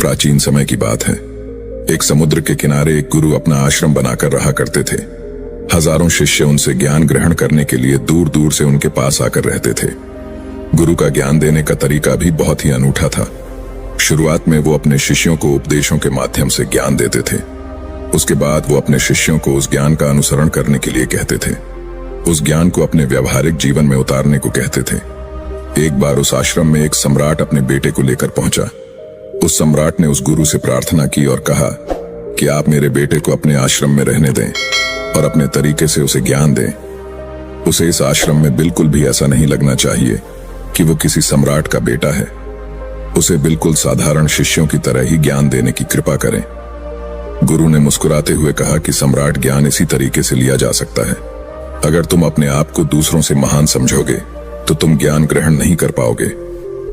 प्राचीन समय की बात है। एक समुद्र के किनारे एक गुरु अपना आश्रम बनाकर रहा करते थे। हजारों शिष्य उनसे ज्ञान ग्रहण करने के लिए दूर दूर से उनके पास आकर रहते थे। गुरु का ज्ञान देने का तरीका भी बहुत ही अनूठा था। शुरुआत में वो अपने शिष्यों को उपदेशों के माध्यम से ज्ञान देते थे। उसके बाद वो अपने शिष्यों को उस ज्ञान का अनुसरण करने के लिए कहते थे। उस ज्ञान को अपने व्यावहारिक जीवन में उतारने को कहते थे। एक बार उस आश्रम में एक सम्राट अपने बेटे को लेकर पहुंचा। उस सम्राट ने उस गुरु से प्रार्थना की और कहा कि आप मेरे बेटे को अपने आश्रम में रहने दें और अपने तरीके से उसे ज्ञान दें। उसे इस आश्रम में बिल्कुल भी ऐसा नहीं लगना चाहिए कि वो किसी सम्राट का बेटा है। उसे बिल्कुल साधारण शिष्यों की तरह ही ज्ञान देने की कृपा करें। गुरु ने मुस्कुराते हुए कहा कि सम्राट ज्ञान इसी तरीके से लिया जा सकता है। अगर तुम अपने आप को दूसरों से महान समझोगे तो तुम ज्ञान ग्रहण नहीं कर पाओगे।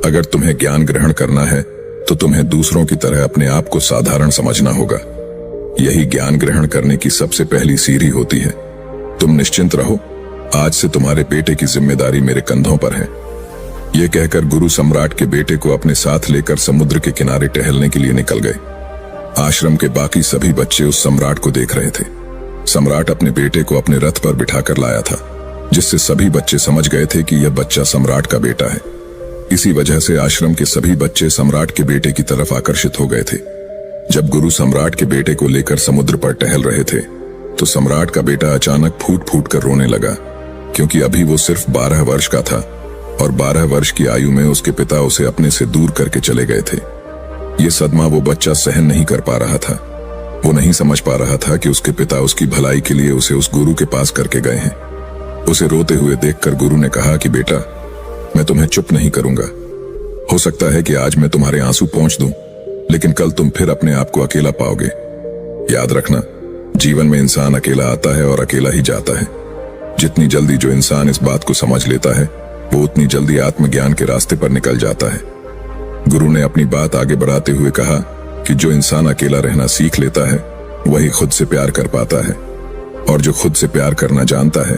अगर तुम्हें ज्ञान ग्रहण करना है तो तुम्हें दूसरों की तरह अपने आप को साधारण समझना होगा। यही ज्ञान ग्रहण करने की सबसे पहली सीढ़ी होती है। तुम निश्चिंत रहो, आज से तुम्हारे बेटे की जिम्मेदारी मेरे कंधों पर है। यह कहकर गुरु सम्राट के बेटे को अपने साथ लेकर समुद्र के किनारे टहलने के लिए निकल गए। आश्रम के बाकी सभी बच्चे उस सम्राट को देख रहे थे। सम्राट अपने बेटे को अपने रथ पर बिठाकर लाया था, जिससे सभी बच्चे समझ गए थे कि यह बच्चा सम्राट का बेटा है। इसी वजह से आश्रम के सभी बच्चे सम्राट के बेटे की तरफ आकर्षित हो गए थे। जब गुरु सम्राट के बेटे को लेकर समुद्र पर टहल रहे थे तो सम्राट का बेटा अचानक फूट फूट कर रोने लगा, क्योंकि अभी वो सिर्फ 12 वर्ष का था और 12 वर्ष की आयु में उसके पिता उसे अपने से दूर करके चले गए थे। ये सदमा वो बच्चा सहन नहीं कर पा रहा था। वो नहीं समझ पा रहा था कि उसके पिता उसकी भलाई के लिए उसे उस गुरु के पास करके गए हैं। उसे रोते हुए देखकर गुरु ने कहा कि बेटा, मैं तुम्हें चुप नहीं करूंगा। हो सकता है कि आज मैं तुम्हारे आंसू पोंछ दूं, लेकिन कल तुम फिर अपने आप को अकेला पाओगे। याद रखना, जीवन में इंसान अकेला आता है और अकेला ही जाता है। जितनी जल्दी जो इंसान इस बात को समझ लेता है, वो उतनी जल्दी आत्मज्ञान के रास्ते पर निकल जाता है। गुरु ने अपनी बात आगे बढ़ाते हुए कहा कि जो इंसान अकेला रहना सीख लेता है वही खुद से प्यार कर पाता है, और जो खुद से प्यार करना जानता है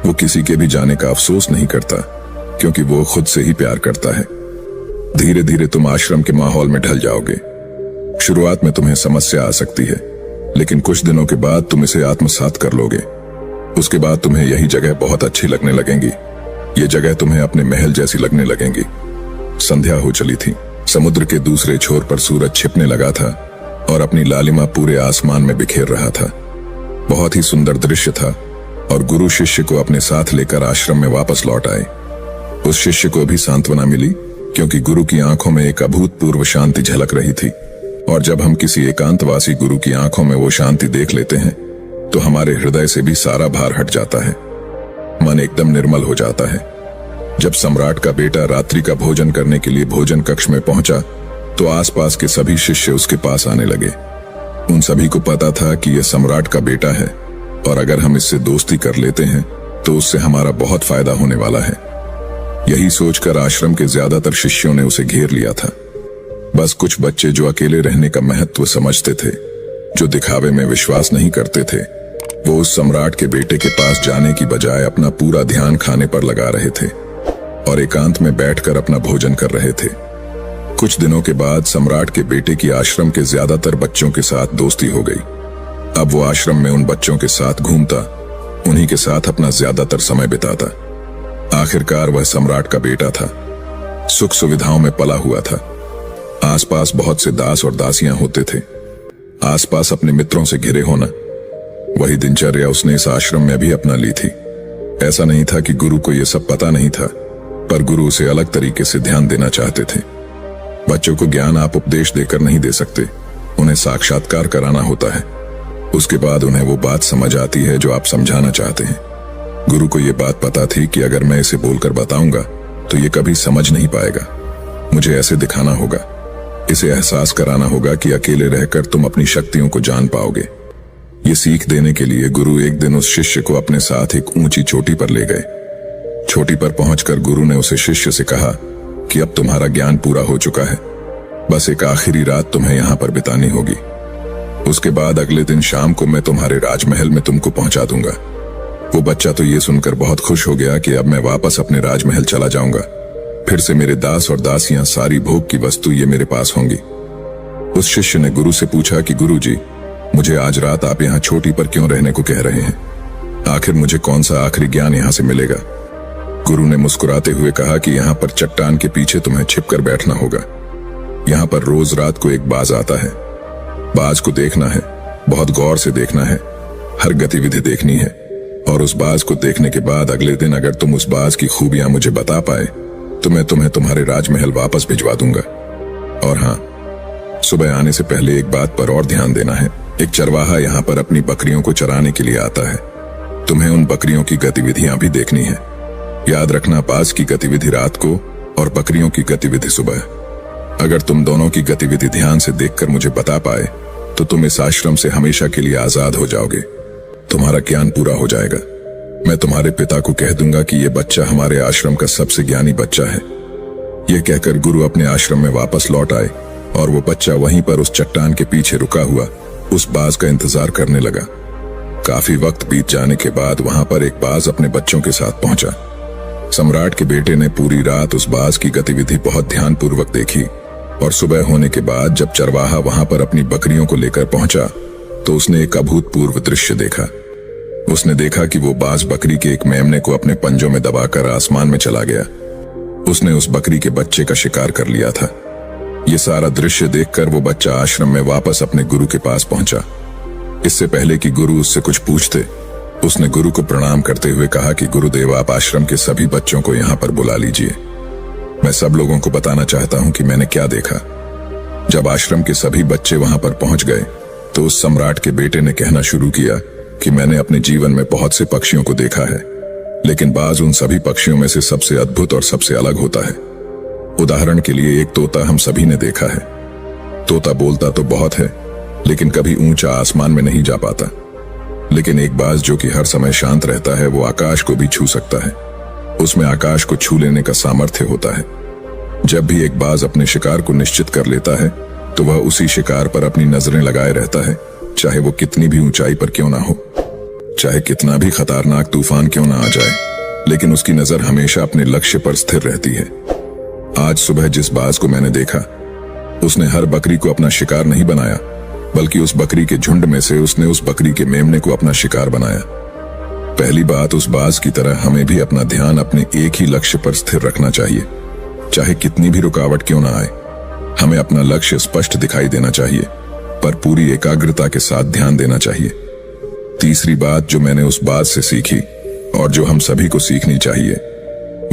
वो किसी के भी जाने का अफसोस नहीं करता, क्योंकि वो खुद से ही प्यार करता है। धीरे धीरे तुम आश्रम के माहौल में ढल जाओगे। शुरुआत में तुम्हें समस्या आ सकती है, लेकिन कुछ दिनों के बाद तुम इसे आत्मसात कर लोगे। उसके बाद तुम्हें यही जगह बहुत अच्छी लगने लगेंगी। ये जगह तुम्हें अपने महल जैसी लगने लगेंगी। संध्या हो चली थी। समुद्र के दूसरे छोर पर सूरज छिपने लगा था और अपनी लालिमा पूरे आसमान में बिखेर रहा था। बहुत ही सुंदर दृश्य था और गुरु शिष्य को अपने साथ लेकर आश्रम में वापस लौट आए। उस शिष्य को भी सांत्वना मिली, क्योंकि गुरु की आंखों में एक अभूतपूर्व शांति झलक रही थी। और जब हम किसी एकांतवासी गुरु की आंखों में वो शांति देख लेते हैं तो हमारे हृदय से भी सारा भार हट जाता है। मन एकदम निर्मल हो जाता है। जब सम्राट का बेटा रात्रि का भोजन करने के लिए भोजन कक्ष में पहुंचा तो आसपास के सभी शिष्य उसके पास आने लगे। उन सभी को पता था कि यह सम्राट का बेटा है और अगर हम इससे दोस्ती कर लेते हैं तो उससे हमारा बहुत फायदा होने वाला है। यही सोचकर आश्रम के ज्यादातर शिष्यों ने उसे घेर लिया था। बस कुछ बच्चे जो अकेले रहने का महत्व समझते थे, जो दिखावे में विश्वास नहीं करते थे, वो उस सम्राट के बेटे के पास जाने की बजाय अपना पूरा ध्यान खाने पर लगा रहे थे और एकांत में बैठकर अपना भोजन कर रहे थे। कुछ दिनों के बाद सम्राट के बेटे की आश्रम के ज्यादातर बच्चों के साथ दोस्ती हो गई। अब वो आश्रम में उन बच्चों के साथ घूमता, उन्हीं के साथ अपना ज्यादातर समय बिताता। आखिरकार वह सम्राट का बेटा था, सुख सुविधाओं में पला हुआ था। आसपास बहुत से दास और दासियां होते थे। आसपास अपने मित्रों से घिरे होना, वही दिनचर्या उसने इस आश्रम में भी अपना ली थी। ऐसा नहीं था कि गुरु को यह सब पता नहीं था, पर गुरु उसे अलग तरीके से ध्यान देना चाहते थे। बच्चों को ज्ञान आप उपदेश देकर नहीं दे सकते, उन्हें साक्षात्कार कराना होता है। उसके बाद उन्हें वो बात समझ आती है जो आप समझाना चाहते हैं। गुरु को ये बात पता थी कि अगर मैं इसे बोलकर बताऊंगा तो ये कभी समझ नहीं पाएगा। मुझे ऐसे दिखाना होगा, इसे एहसास कराना होगा कि अकेले रहकर तुम अपनी शक्तियों को जान पाओगे। ये सीख देने के लिए गुरु एक दिन उस शिष्य को अपने साथ एक ऊंची चोटी पर ले गए। चोटी पर पहुंचकर गुरु ने उसे शिष्य से कहा कि अब तुम्हारा ज्ञान पूरा हो चुका है, बस एक आखिरी रात तुम्हें यहां पर बितानी होगी। उसके बाद अगले दिन शाम को मैं तुम्हारे राजमहल में तुमको पहुंचा दूंगा। वो बच्चा तो ये सुनकर बहुत खुश हो गया कि अब मैं वापस अपने राजमहल चला जाऊंगा। फिर से मेरे दास और दासियां, सारी भोग की वस्तु ये मेरे पास होंगी। उस शिष्य ने गुरु से पूछा कि गुरुजी, मुझे आज रात आप यहाँ चोटी पर क्यों रहने को कह रहे हैं? आखिर मुझे कौन सा आखिरी ज्ञान यहाँ से मिलेगा? गुरु ने मुस्कुराते हुए कहा कि यहाँ पर चट्टान के पीछे तुम्हें छिपकर बैठना होगा। यहाँ पर रोज रात को एक बाज आता है। बाज को देखना है, बहुत गौर से देखना है, हर गतिविधि देखनी है, और उस बाज को देखने के बाद अगले दिन अगर तुम उस बाज की खूबियां मुझे बता पाए तो मैं तुम्हें तुम्हारे राजमहल वापस भिजवा दूंगा। और हाँ, सुबह आने से पहले एक बात पर और ध्यान देना है। एक चरवाहा यहाँ पर अपनी बकरियों को चराने के लिए आता है। तुम्हें उन बकरियों की गतिविधियां भी देखनी है। याद रखना, बाज की गतिविधि रात को और बकरियों की गतिविधि सुबह। अगर तुम दोनों की गतिविधि ध्यान से देखकर मुझे बता पाए तो तुम इस आश्रम से हमेशा के लिए आजाद हो जाओगे। तुम्हारा ज्ञान पूरा हो जाएगा। मैं तुम्हारे पिता को कह दूंगा कि यह बच्चा हमारे आश्रम का सबसे ज्ञानी बच्चा है। यह कहकर गुरु अपने आश्रम में वापस लौट आए और वो बच्चा वहीं पर उस चट्टान के पीछे रुका हुआ उस बाज का इंतजार करने लगा। काफी वक्त बीत जाने के बाद वहां पर एक बाज अपने बच्चों के साथ पहुंचा। सम्राट के बेटे ने पूरी रात उस बाज की गतिविधि बहुत ध्यानपूर्वक देखी और सुबह होने के बाद जब चरवाहा वहां पर अपनी बकरियों को लेकर पहुंचा तो उसने एक अभूतपूर्व दृश्य देखा। उसने देखा कि वो बाज बकरी के एक मेमने को अपने पंजों में दबाकर आसमान में चला गया। उसने उस बकरी के बच्चे का शिकार कर लिया था। ये सारा दृश्य देखकर वो बच्चा आश्रम में वापस अपने गुरु के पास पहुंचा। इससे पहले कि गुरु उससे कुछ पूछते, उसने गुरु को प्रणाम करते हुए कहा कि गुरुदेव, आप आश्रम के सभी बच्चों को यहाँ पर बुला लीजिए। मैं सब लोगों को बताना चाहता हूँ कि मैंने क्या देखा। जब आश्रम के सभी बच्चे वहां पर पहुंच गए तो उस सम्राट के बेटे ने कहना शुरू किया कि मैंने अपने जीवन में बहुत से पक्षियों को देखा है, लेकिन बाज उन सभी पक्षियों में से सबसे अद्भुत और सबसे अलग होता है। उदाहरण के लिए एक तोता हम सभी ने देखा है। तोता बोलता तो बहुत है, लेकिन कभी ऊंचा आसमान में नहीं जा पाता। लेकिन एक बाज जो कि हर समय शांत रहता है, वो आकाश को भी छू सकता है। उसमें आकाश को छू लेने का सामर्थ्य होता है। जब भी एक बाज अपने शिकार को निश्चित कर लेता है तो वह उसी शिकार पर अपनी नजरें लगाए रहता है, चाहे वो कितनी भी ऊंचाई पर क्यों ना हो, चाहे कितना भी खतरनाक तूफान क्यों ना आ जाए, लेकिन उसकी नजर हमेशा अपने लक्ष्य पर स्थिर रहती है। आज सुबह जिस बाज को मैंने देखा, उसने हर बकरी को अपना शिकार नहीं बनाया, बल्कि उस बकरी के झुंड में से उसने उस बकरी के मेमने को अपना शिकार बनाया। पहली बात, उस बाज की तरह हमें भी अपना ध्यान अपने एक ही लक्ष्य पर स्थिर रखना चाहिए, चाहे कितनी भी रुकावट क्यों ना आए। हमें अपना लक्ष्य स्पष्ट दिखाई देना चाहिए, पर पूरी एकाग्रता के साथ ध्यान देना चाहिए। तीसरी बात जो मैंने उस बाज से सीखी और जो हम सभी को सीखनी चाहिए,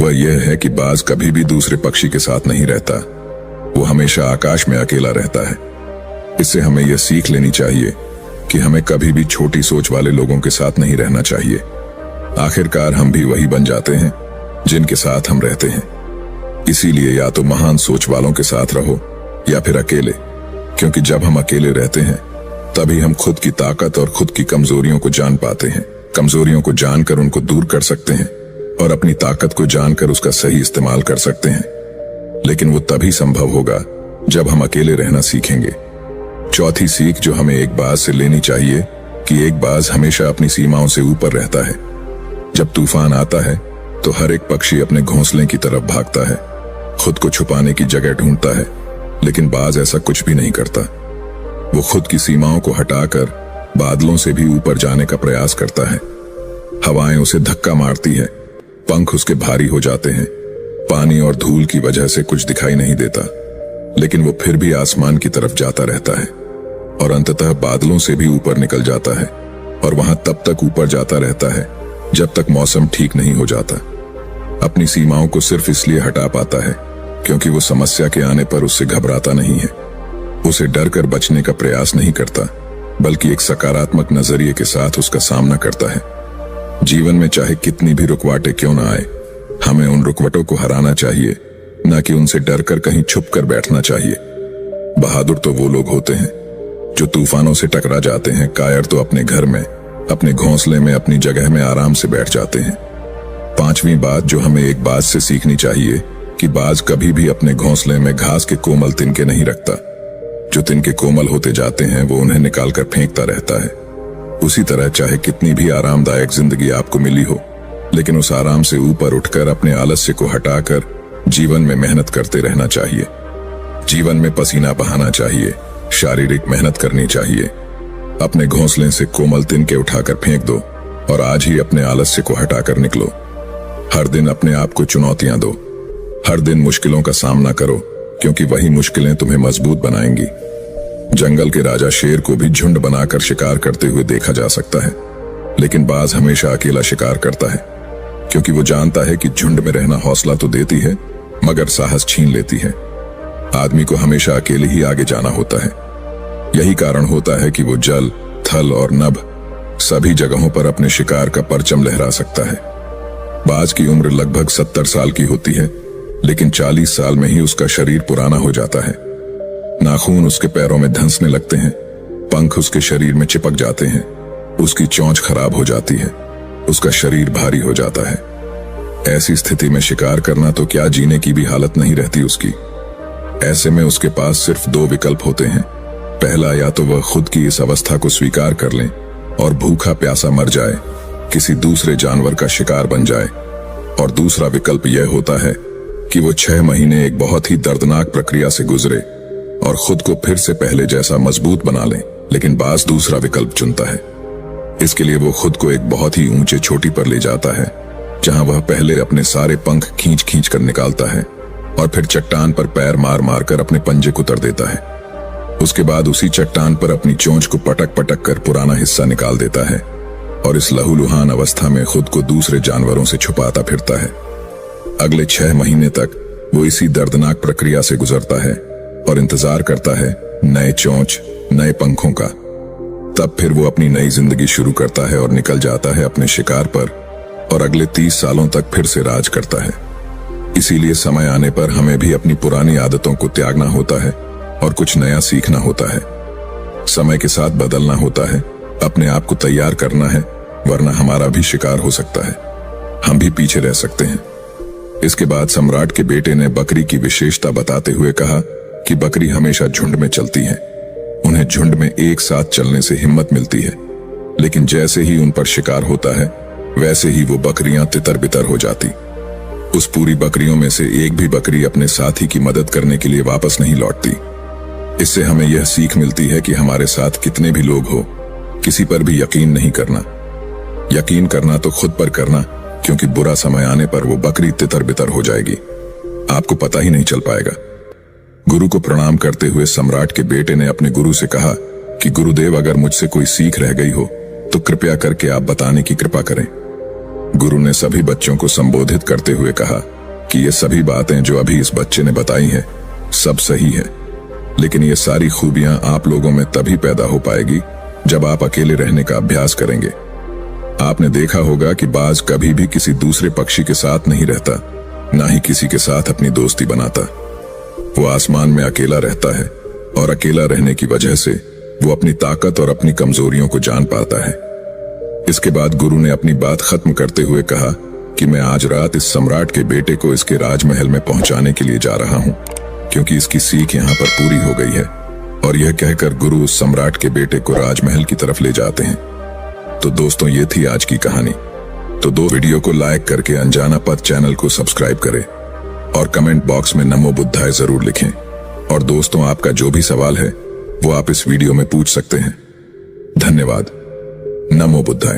वह यह है कि बाज कभी भी दूसरे पक्षी के साथ नहीं रहता। वो हमेशा आकाश में अकेला रहता है। इससे हमें यह सीख लेनी चाहिए कि हमें कभी भी छोटी सोच वाले लोगों के साथ नहीं रहना चाहिए। आखिरकार हम भी वही बन जाते हैं जिनके साथ हम रहते हैं। इसीलिए या तो महान सोच वालों के साथ रहो या फिर अकेले, क्योंकि जब हम अकेले रहते हैं तभी हम खुद की ताकत और खुद की कमजोरियों को जान पाते हैं। कमजोरियों को जानकर उनको दूर कर सकते हैं और अपनी ताकत को जानकर उसका सही इस्तेमाल कर सकते हैं। लेकिन वो तभी संभव होगा जब हम अकेले रहना सीखेंगे। चौथी सीख जो हमें एक बाज से लेनी चाहिए कि एक बाज हमेशा अपनी सीमाओं से ऊपर रहता है। जब तूफान आता है तो हर एक पक्षी अपने घोंसले की तरफ भागता है, खुद को छुपाने की जगह ढूंढता है, लेकिन बाज ऐसा कुछ भी नहीं करता। वो खुद की सीमाओं को हटाकर बादलों से भी ऊपर जाने का प्रयास करता है। हवाएं उसे धक्का मारती है, पंख उसके भारी हो जाते हैं, पानी और धूल की वजह से कुछ दिखाई नहीं देता, लेकिन वो फिर भी आसमान की तरफ जाता रहता है और अंततः बादलों से भी ऊपर निकल जाता है और वहां तब तक ऊपर जाता रहता है जब तक मौसम ठीक नहीं हो जाता। अपनी सीमाओं को सिर्फ इसलिए हटा पाता है क्योंकि वो समस्या के आने पर उससे घबराता नहीं है, उसे डर कर बचने का प्रयास नहीं करता, बल्कि एक सकारात्मक नजरिए के साथ उसका सामना करता है। जीवन में चाहे कितनी भी रुकावटें क्यों ना आए, हमें उन रुकावटों को हराना चाहिए, न कि उनसे डरकर कहीं छुप कर बैठना चाहिए। बहादुर तो वो लोग होते हैं जो तूफानों से टकरा जाते हैं, कायर तो अपने घर में, अपने घोंसले में, अपनी जगह में आराम से बैठ जाते हैं। पांचवी बात जो हमें एक बाज से सीखनी चाहिए कि बाज कभी भी अपने घोंसले में घास के कोमल तिनके नहीं रखता। जो तिनके कोमल होते जाते हैं वो उन्हें निकालकर फेंकता रहता है। उसी तरह चाहे कितनी भी आरामदायक जिंदगी आपको मिली हो, लेकिन उस आराम से ऊपर उठकर अपने आलस्य को हटाकर जीवन में मेहनत करते रहना चाहिए। जीवन में पसीना बहाना चाहिए, शारीरिक मेहनत करनी चाहिए। अपने घोंसले से कोमल तिनके उठाकर फेंक दो और आज ही अपने आलस्य को हटाकर निकलो। हर दिन अपने आप को चुनौतियां दो, हर दिन मुश्किलों का सामना करो, क्योंकि वही मुश्किलें तुम्हें मजबूत बनाएंगी। जंगल के राजा शेर को भी झुंड बनाकर शिकार करते हुए देखा जा सकता है, लेकिन बाज हमेशा अकेला शिकार करता है, क्योंकि वो जानता है कि झुंड में रहना हौसला तो देती है मगर साहस छीन लेती है। आदमी को हमेशा अकेले ही आगे जाना होता है। यही कारण होता है कि वो जल, थल और नभ सभी जगहों पर अपने शिकार का परचम लहरा सकता है। बाज की उम्र लगभग 70 साल की होती है, लेकिन 40 साल में ही उसका शरीर पुराना हो जाता है। नाखून उसके पैरों में धंसने लगते हैं, पंख उसके शरीर में चिपक जाते हैं, उसकी चोंच खराब हो जाती है, उसका शरीर भारी हो जाता है। ऐसी स्थिति में शिकार करना तो क्या, जीने की भी हालत नहीं रहती उसकी। ऐसे में उसके पास सिर्फ 2 विकल्प होते हैं। पहला, या तो वह खुद की इस अवस्था को स्वीकार कर ले और भूखा प्यासा मर जाए, किसी दूसरे जानवर का शिकार बन जाए, और दूसरा विकल्प यह होता है कि वो 6 महीने एक बहुत ही दर्दनाक प्रक्रिया से गुजरे और खुद को फिर से पहले जैसा मजबूत बना ले। लेकिन बाज दूसरा विकल्प चुनता है। इसके लिए वो खुद को एक बहुत ही ऊंचे चोटी पर ले जाता है, जहां वह पहले अपने सारे पंख खींच खींच कर निकालता है और फिर चट्टान पर पैर मार मार कर अपने पंजे को तर देता है। उसके बाद उसी चट्टान पर अपनी चोंच को पटक पटक कर पुराना हिस्सा निकाल देता है और इस लहूलुहान अवस्था में खुद को दूसरे जानवरों से छुपाता फिरता है। अगले 6 महीने तक वो इसी दर्दनाक प्रक्रिया से गुजरता है और इंतजार करता है नए चोंच, नए पंखों का। तब फिर वो अपनी नई जिंदगी शुरू करता है और निकल जाता है अपने शिकार पर और अगले 30 सालों तक फिर से राज करता है। इसीलिए समय आने पर हमें भी अपनी पुरानी आदतों को त्यागना होता है और कुछ नया सीखना होता है। समय के साथ बदलना होता है, अपने आप को तैयार करना है, वरना हमारा भी शिकार हो सकता है, हम भी पीछे रह सकते हैं। इसके बाद सम्राट के बेटे ने बकरी की विशेषता बताते हुए कहा कि बकरी हमेशा झुंड में चलती है। उन्हें झुंड में एक साथ चलने से हिम्मत मिलती है, लेकिन जैसे ही उन पर शिकार होता है वैसे ही वो बकरियां तितर बितर हो जाती। उस पूरी बकरियों में से एक भी बकरी अपने साथी की मदद करने के लिए वापस नहीं लौटती। इससे हमें यह सीख मिलती है कि हमारे साथ कितने भी लोग हो, किसी पर भी यकीन नहीं करना। यकीन करना तो खुद पर करना, क्योंकि बुरा समय आने पर वो बकरी तितर बितर हो जाएगी, आपको पता ही नहीं चल पाएगा। गुरु को प्रणाम करते हुए सम्राट के बेटे ने अपने गुरु से कहा कि गुरुदेव, अगर मुझसे कोई सीख रह गई हो तो कृपया करके आप बताने की कृपा करें। गुरु ने सभी बच्चों को संबोधित करते हुए कहा कि ये सभी बातें जो अभी इस बच्चे ने बताई हैं सब सही है, लेकिन ये सारी खूबियां आप लोगों में तभी पैदा हो पाएगी जब आप अकेले रहने का अभ्यास करेंगे। आपने देखा होगा कि बाज कभी भी किसी दूसरे पक्षी के साथ नहीं रहता, ना ही किसी के साथ अपनी दोस्ती बनाता। वो आसमान में अकेला रहता है और अकेला रहने की वजह से वो अपनी ताकत और अपनी कमजोरियों को जान पाता है। इसके बाद गुरु ने अपनी बात खत्म करते हुए कहा कि मैं आज रात इस सम्राट के बेटे को इसके राजमहल में पहुंचाने के लिए जा रहा हूं, क्योंकि इसकी सीख यहां पर पूरी हो गई है। और यह कहकर गुरु उस सम्राट के बेटे को राजमहल की तरफ ले जाते हैं। तो दोस्तों, ये थी आज की कहानी। तो वीडियो को लाइक करके अनजाना पथ चैनल को सब्सक्राइब करें और कमेंट बॉक्स में नमो बुद्धाय जरूर लिखें। और दोस्तों, आपका जो भी सवाल है वो आप इस वीडियो में पूछ सकते हैं। धन्यवाद। नमो बुद्धाय।